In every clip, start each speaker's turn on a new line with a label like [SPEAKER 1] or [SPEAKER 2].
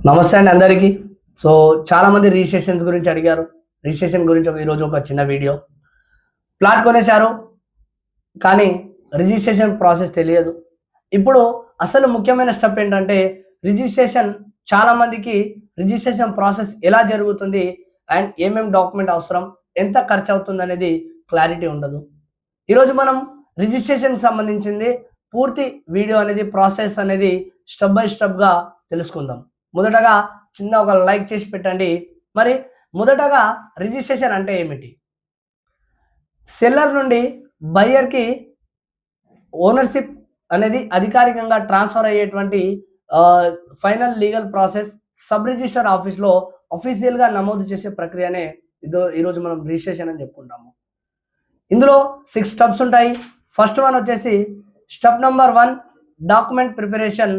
[SPEAKER 1] నమస్తే అండి అందరికీ. సో చాలామంది రిజిస్ట్రేషన్స్ గురించి అడిగారు. రిజిస్ట్రేషన్ గురించి ఈరోజు ఒక చిన్న వీడియో. ప్లాట్ కొనేశారు కానీ రిజిస్ట్రేషన్ ప్రాసెస్ తెలియదు. ఇప్పుడు అసలు ముఖ్యమైన స్టెప్ ఏంటంటే రిజిస్ట్రేషన్. చాలామందికి రిజిస్ట్రేషన్ ప్రాసెస్ ఎలా జరుగుతుంది అండ్ ఏమేమి డాక్యుమెంట్ అవసరం, ఎంత ఖర్చు అవుతుంది అనేది క్లారిటీ ఉండదు. ఈరోజు మనం రిజిస్ట్రేషన్కి సంబంధించింది పూర్తి వీడియో అనేది ప్రాసెస్ అనేది స్టెప్ బై స్టెప్గా తెలుసుకుందాం. మొదటగా చిన్న ఒక లైక్ చేసి పెట్టండి. మరి మొదటగా రిజిస్ట్రేషన్ అంటే ఏమిటి? సెల్లర్ నుండి బయ్యర్కి ఓనర్షిప్ అనేది అధికారికంగా ట్రాన్స్ఫర్ అయ్యేటువంటి final legal process sub register ఆఫీస్లో అఫీషియల్గా నమోదు చేసే ప్రక్రియనే ఈరోజు మనం రిజిస్ట్రేషన్ అని చెప్పుకుంటాము. ఇందులో 6 స్టెప్స్ ఉంటాయి. ఫస్ట్ వన్ వచ్చేసి స్టెప్ నెంబర్ 1 డాక్యుమెంట్ ప్రిపరేషన్.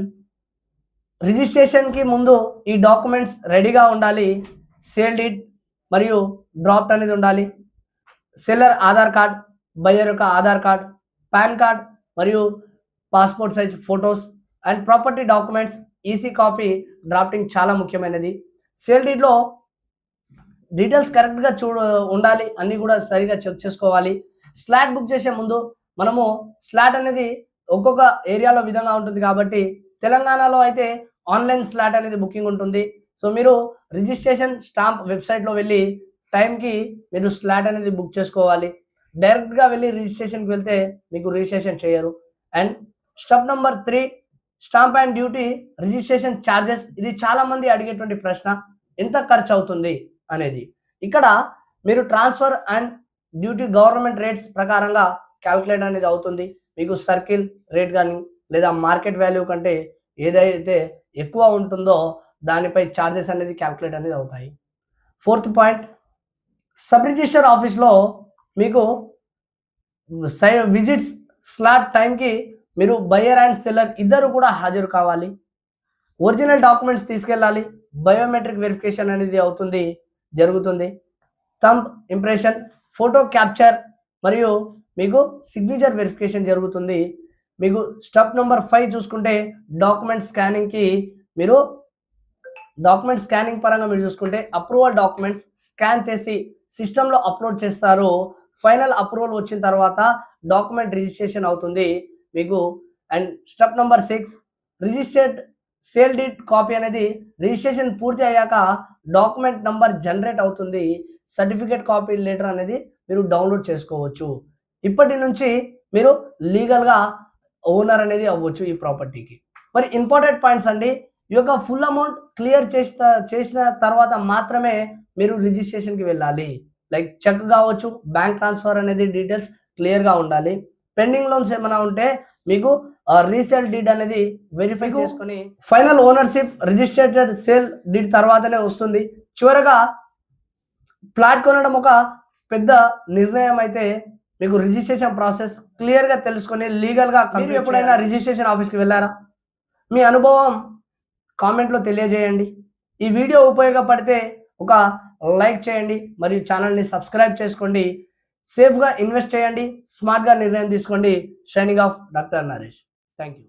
[SPEAKER 1] రిజిస్ట్రేషన్కి ముందు ఈ డాక్యుమెంట్స్ రెడీగా ఉండాలి. సేల్ డీడ్ మరియు డ్రాఫ్ట్ అనేది ఉండాలి. సెల్లర్ ఆధార్ కార్డ్, బయ్యర్ యొక్క ఆధార్ కార్డ్, పాన్ కార్డ్ మరియు passport size photos and property documents, EC copy, drafting చాలా ముఖ్యమైనది. సేల్ డీడ్లో డీటెయిల్స్ కరెక్ట్గా ఉండాలి, అన్నీ కూడా సరిగా చెక్ చేసుకోవాలి. స్లాట్ బుక్ చేసే ముందు మనము స్లాట్ అనేది ఒక్కొక్క ఏరియాలో విధంగా ఉంటుంది కాబట్టి తెలంగాణలో అయితే ఆన్లైన్ స్లాట్ అనేది బుకింగ్ ఉంటుంది. సో మీరు రిజిస్ట్రేషన్ స్టాంప్ వెబ్సైట్లో వెళ్ళి టైంకి మీరు స్లాట్ అనేది బుక్ చేసుకోవాలి. డైరెక్ట్గా వెళ్ళి రిజిస్ట్రేషన్కి వెళ్తే మీకు రిజిస్ట్రేషన్ చేయరు. And step number 3 stamp and duty registration charges. ఇది చాలామంది అడిగేటువంటి ప్రశ్న, ఎంత ఖర్చు అవుతుంది అనేది. ఇక్కడ మీరు transfer and duty government rates ప్రకారంగా క్యాల్కులేట్ అనేది అవుతుంది. మీకు సర్కిల్ రేట్ కానీ లేదా మార్కెట్ వాల్యూ కంటే ఏదైతే ఎక్కువ ఉంటుందో దానిపై ఛార్జెస్ అనేది క్యాల్కులేట్ అనేది అవుతాయి. 4th పాయింట్ సబ్ రిజిస్టర్ ఆఫీస్లో మీకు విజిట్స్ స్లాట్ టైంకి మీరు బయ్యర్ అండ్ సెల్లర్ ఇద్దరు కూడా హాజరు కావాలి. ఒరిజినల్ డాక్యుమెంట్స్ తీసుకెళ్ళాలి. బయోమెట్రిక్ వెరిఫికేషన్ అనేది జరుగుతుంది. థంబ్ ఇంప్రెషన్, ఫోటో క్యాప్చర్ మరియు మీకు సిగ్నేచర్ వెరిఫికేషన్ జరుగుతుంది. మీకు స్టెప్ నెంబర్ 5 చూసుకుంటే డాక్యుమెంట్ స్కానింగ్ పరంగా మీరు చూసుకుంటే అప్రూవల్ డాక్యుమెంట్స్ స్కాన్ చేసి సిస్టంలో అప్లోడ్ చేస్తారు. ఫైనల్ అప్రూవల్ వచ్చిన తర్వాత డాక్యుమెంట్ రిజిస్ట్రేషన్ అవుతుంది మీకు. And step number 6 registered sale deed copy అనేది రిజిస్ట్రేషన్ పూర్తి అయ్యాక డాక్యుమెంట్ నంబర్ జనరేట్ అవుతుంది. సర్టిఫికేట్ కాపీ లెటర్ అనేది మీరు డౌన్లోడ్ చేసుకోవచ్చు. ఇప్పటి నుంచి మీరు లీగల్గా ఓనర్ అనేది అవ్వచ్చు ఈ ప్రాపర్టీకి. మరి ఇంపార్టెంట్ పాయింట్స్ అండి, ఈ యొక్క ఫుల్ అమౌంట్ క్లియర్ చేసిన తర్వాత మాత్రమే మీరు రిజిస్ట్రేషన్కి వెళ్ళాలి. లైక్ చెక్ కావచ్చు, బ్యాంక్ ట్రాన్స్ఫర్ అనేది డీటెయిల్స్ క్లియర్గా ఉండాలి. పెండింగ్ లోన్స్ ఏమైనా ఉంటే మీకు రీసేల్ డీడ్ అనేది వెరిఫై చేసుకొని ఫైనల్ ఓనర్షిప్ రిజిస్ట్రేటెడ్ సేల్ డీడ్ తర్వాతనే వస్తుంది. చివరగా ప్లాట్ కొనడం ఒక పెద్ద నిర్ణయం అయితే మీకు రిజిస్ట్రేషన్ ప్రాసెస్ క్లియర్గా తెలుసుకొని లీగల్గా. మీరు ఎప్పుడైనా రిజిస్ట్రేషన్ ఆఫీస్కి వెళ్ళారా? మీ అనుభవం కామెంట్లో తెలియజేయండి. ఈ వీడియో ఉపయోగపడితే ఒక లైక్ చేయండి మరియు ఛానల్ని సబ్స్క్రైబ్ చేసుకోండి. సేఫ్గా ఇన్వెస్ట్ చేయండి, స్మార్ట్గా నిర్ణయం తీసుకోండి. Shining of doctor Naresh. Thank you.